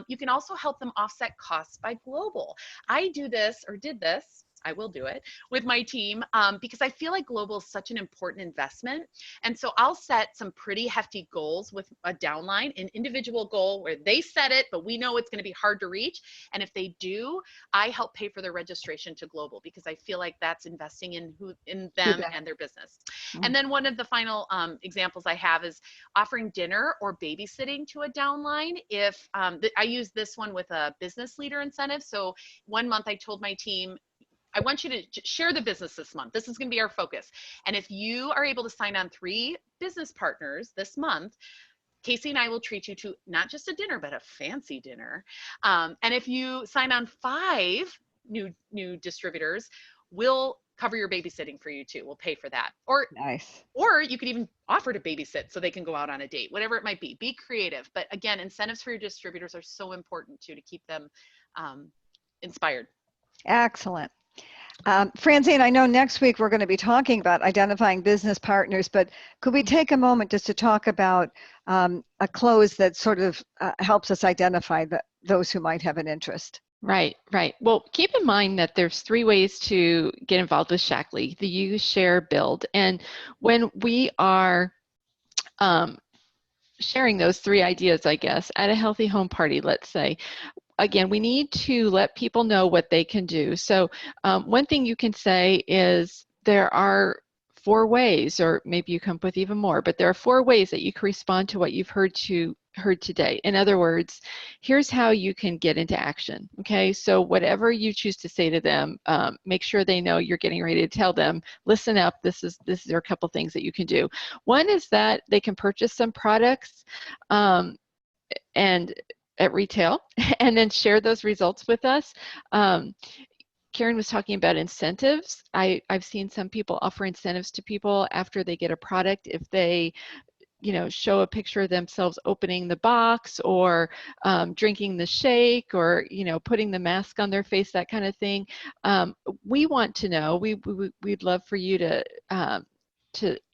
You can also help them offset costs by global. I do this or did this, I will do it with my team because I feel like global is such an important investment. And so I'll set some pretty hefty goals with a downline, an individual goal where they set it, but we know it's going to be hard to reach. And if they do, I help pay for their registration to global because I feel like that's investing in them and their business. Mm-hmm. And then one of the final examples I have is offering dinner or babysitting to a downline. If I use this one with a business leader incentive. So one month I told my team, I want you to share the business this month. This is going to be our focus. And if you are able to sign on 3 business partners this month, Casey and I will treat you to not just a dinner, but a fancy dinner. And if you sign on 5 new distributors, we'll cover your babysitting for you too. We'll pay for that. Or nice. Or you could even offer to babysit so they can go out on a date, whatever it might be. Be creative. But again, incentives for your distributors are so important too, to keep them inspired. Excellent. Francine, I know next week we're going to be talking about identifying business partners, but could we take a moment just to talk about a close that sort of helps us identify those who might have an interest? Right, right. Well, keep in mind that there's 3 ways to get involved with Shackley: the use, share, build. And when we are sharing those 3 ideas, I guess, at a healthy home party, let's say, again, we need to let people know what they can do. So one thing you can say is there are 4 ways, or maybe you come up with even more, but there are 4 ways that you can respond to what you've heard today. In other words, here's how you can get into action. Okay, so whatever you choose to say to them, make sure they know you're getting ready to tell them, listen up, this is a couple things that you can do. One is that they can purchase some products and at retail and then share those results with us. Karen was talking about incentives. I've seen some people offer incentives to people after they get a product if they show a picture of themselves opening the box or drinking the shake or, putting the mask on their face, that kind of thing. We want to know. We'd love for you to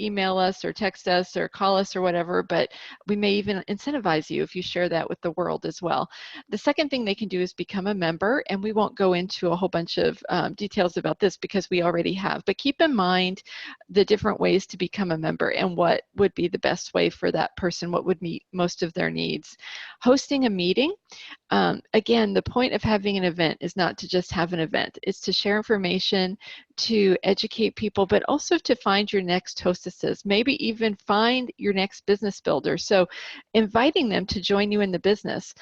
email us or text us or call us or whatever, but we may even incentivize you if you share that with the world as well. The second thing they can do is become a member, and we won't go into a whole bunch of details about this because we already have, but keep in mind the different ways to become a member and what would be the best way for that person, what would meet most of their needs. Hosting a meeting. Again, the point of having an event is not to just have an event. It's to share information, to educate people, but also to find your next hostesses, maybe even find your next business builder. So inviting them to join you in the business.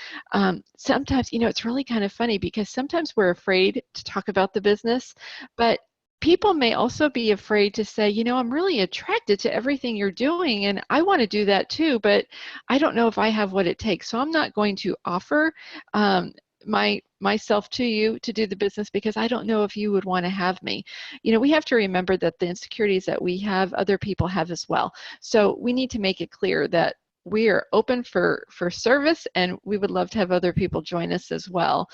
Sometimes, it's really kind of funny because sometimes we're afraid to talk about the business, but people may also be afraid to say, I'm really attracted to everything you're doing and I want to do that too, but I don't know if I have what it takes. So I'm not going to offer myself to you to do the business because I don't know if you would want to have me. We have to remember that the insecurities that we have, other people have as well. So we need to make it clear that we are open for service and we would love to have other people join us as well.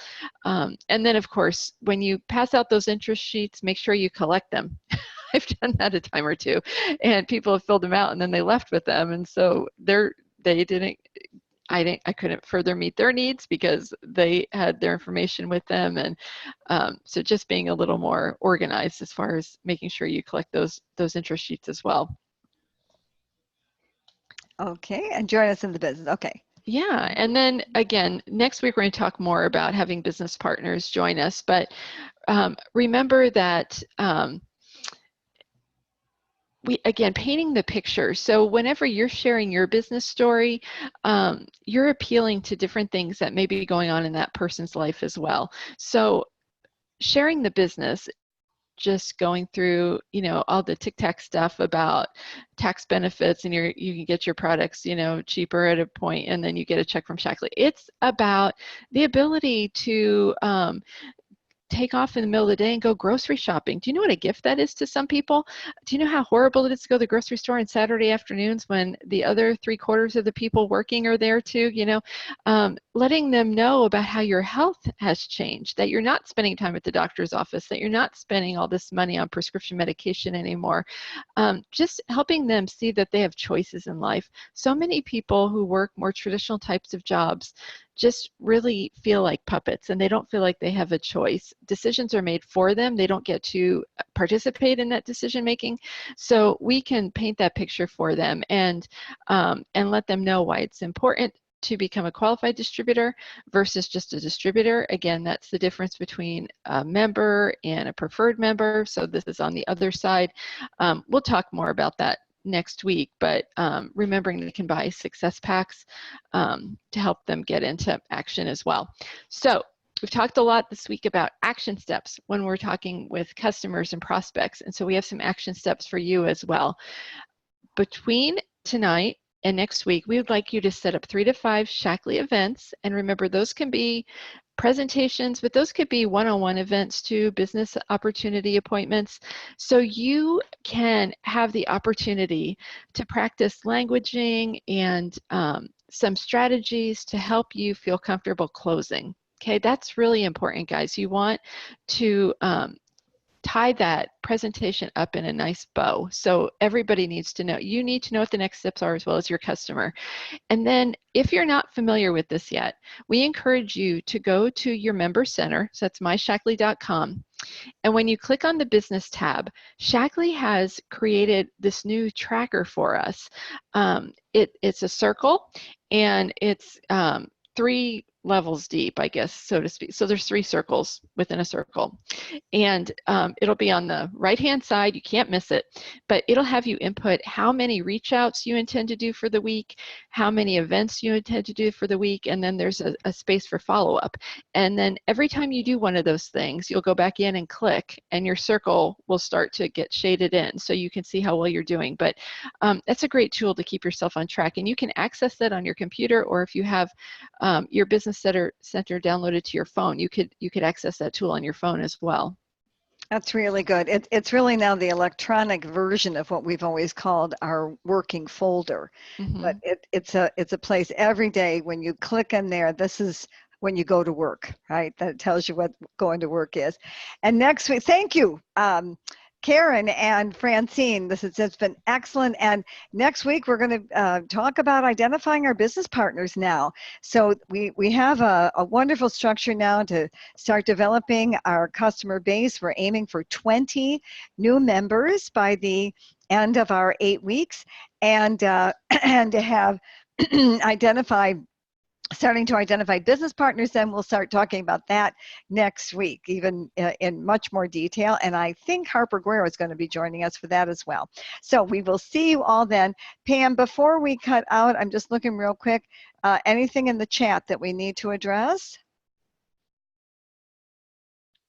And then of course, when you pass out those interest sheets, make sure you collect them. I've done that a time or two and people have filled them out and then they left with them. And so I couldn't further meet their needs because they had their information with them. And so just being a little more organized as far as making sure you collect those interest sheets as well. Okay, and join us in the business. Okay. Yeah, and then again, next week we're going to talk more about having business partners join us, but remember that painting the picture. So whenever you're sharing your business story, you're appealing to different things that may be going on in that person's life as well. So sharing the business, just going through, all the tic-tac stuff about tax benefits and you can get your products, cheaper at a point and then you get a check from Shackley. It's about the ability to take off in the middle of the day and go grocery shopping. Do you know what a gift that is to some people? Do you know how horrible it is to go to the grocery store on Saturday afternoons when the other 3/4 of the people working are there too? Letting them know about how your health has changed, that you're not spending time at the doctor's office, that you're not spending all this money on prescription medication anymore. Just helping them see that they have choices in life. So many people who work more traditional types of jobs just really feel like puppets and they don't feel like they have a choice. Decisions are made for them. They don't get to participate in that decision making. So we can paint that picture for them and let them know why it's important to become a qualified distributor versus just a distributor. Again, that's the difference between a member and a preferred member. So this is on the other side. We'll talk more about that next week, but remembering they can buy success packs to help them get into action as well. So we've talked a lot this week about action steps when we're talking with customers and prospects. And so we have some action steps for you as well. Between tonight and next week, we would like you to set up 3 to 5 Shackley events. And remember, those can be presentations, but those could be one-on-one events too, business opportunity appointments. So you can have the opportunity to practice languaging and some strategies to help you feel comfortable closing. Okay, that's really important, guys. You want to tie that presentation up in a nice bow. So everybody needs to know. You need to know what the next steps are as well as your customer. And then if you're not familiar with this yet, we encourage you to go to your member center. So that's myshackley.com. And when you click on the business tab, Shackley has created this new tracker for us. It's a circle and it's 3 levels deep, I guess, so to speak. So there's 3 circles within a circle. And it'll be on the right-hand side. You can't miss it. But it'll have you input how many reach outs you intend to do for the week, how many events you intend to do for the week, and then there's a space for follow-up. And then every time you do one of those things, you'll go back in and click, and your circle will start to get shaded in so you can see how well you're doing. But that's a great tool to keep yourself on track. And you can access that on your computer, or if you have your Business Center downloaded to your phone, you could access that tool on your phone as well. That's really good. It's really now the electronic version of what we've always called our working folder. But it's a place every day when you click in there, this is when you go to work, right? That tells you what going to work is. And next week, thank you, Karen and Francine. It's been excellent. And next week, we're going to talk about identifying our business partners now. So we have a wonderful structure now to start developing our customer base. We're aiming for 20 new members by the end of our 8 weeks, and and to have starting to identify business partners. Then we'll start talking about that next week, even in much more detail. And I think Harper Guerrero is going to be joining us for that as well. So we will see you all then. Pam, before we cut out, I'm just looking real quick. Anything in the chat that we need to address?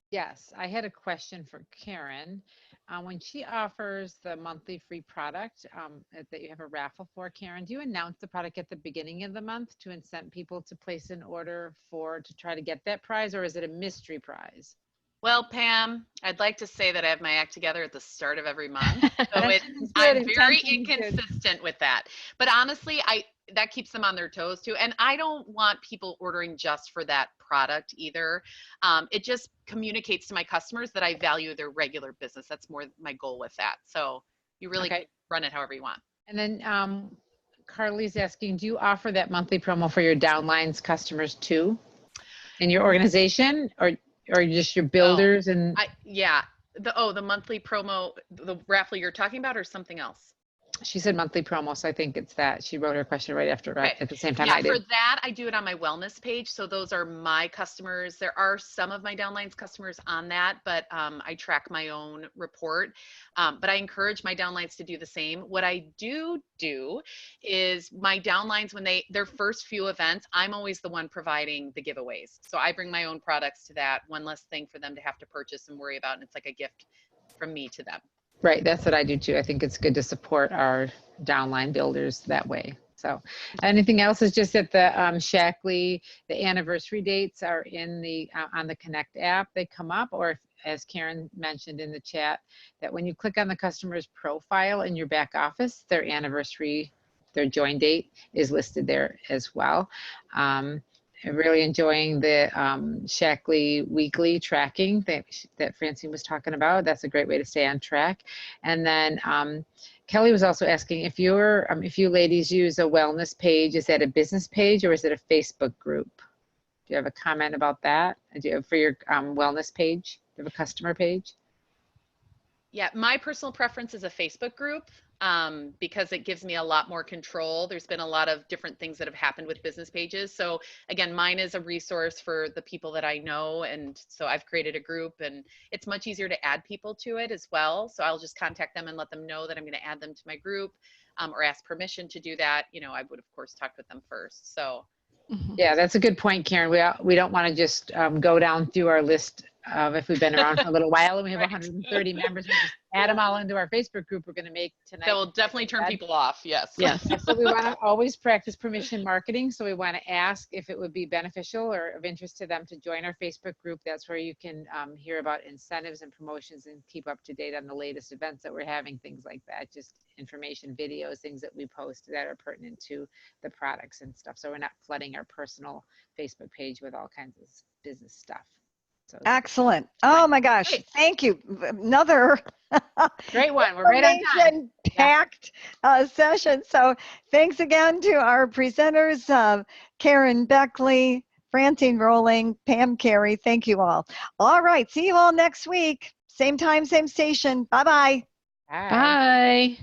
Yes, I had a question for Karen. When she offers the monthly free product that you have a raffle for, Karen, do you announce the product at the beginning of the month to incent people to place an order to try to get that prize, or is it a mystery prize? Well, Pam, I'd like to say that I have my act together at the start of every month. So I'm I'm very inconsistent with that. But honestly, that keeps them on their toes too. And I don't want people ordering just for that product either. It just communicates to my customers that I value their regular business. That's more my goal with that. So you really can run it however you want. And then Carly's asking, do you offer that monthly promo for your downlines customers too in your organization, or just your builders? And the monthly promo, the raffle you're talking about, or something else? She said monthly promo, so I think it's that. She wrote her question right after, right at the same time I did. For that, I do it on my wellness page. So those are my customers. There are some of my downlines customers on that, but I track my own report. But I encourage my downlines to do the same. What I do is my downlines, when their first few events, I'm always the one providing the giveaways. So I bring my own products to that. One less thing for them to have to purchase and worry about. And it's like a gift from me to them. Right, that's what I do too. I think it's good to support our downline builders that way. So anything else is just that the Shackley, the anniversary dates are in the on the Connect app. They come up, or if, as Karen mentioned in the chat, that when you click on the customer's profile in your back office, their anniversary, their join date is listed there as well. I'm really enjoying the Shackley weekly tracking that Francine was talking about. That's a great way to stay on track. And then Kelly was also asking if you ladies use a wellness page, is that a business page or is it a Facebook group? Do you have a comment about that? Do you have for your wellness page? Do you have a customer page? Yeah, my personal preference is a Facebook group because it gives me a lot more control. There's been a lot of different things that have happened with business pages. So again, mine is a resource for the people that I know. And so I've created a group, and it's much easier to add people to it as well. So I'll just contact them and let them know that I'm going to add them to my group or ask permission to do that. You know, I would of course talk with them first. So. Yeah, that's a good point, Karen. We don't want to just go down through our list of, if we've been around for a little while and we have 130 members, and just add them all into our Facebook group. We're going to make tonight. That will definitely turn people off. Yes. Yes. So we want to always practice permission marketing. So we want to ask if it would be beneficial or of interest to them to join our Facebook group. That's where you can hear about incentives and promotions and keep up to date on the latest events that we're having, things like that. Just information, videos, things that we post that are pertinent to the products and stuff. So we're not flooding our personal Facebook page with all kinds of business stuff. So excellent. Oh my gosh. Great. Thank you. Another great one. We're right on time. Packed session. So thanks again to our presenters, Karen Beckley, Francine Rolling, Pam Carey. Thank you all. All right. See you all next week. Same time, same station. Bye-bye. Bye. Bye.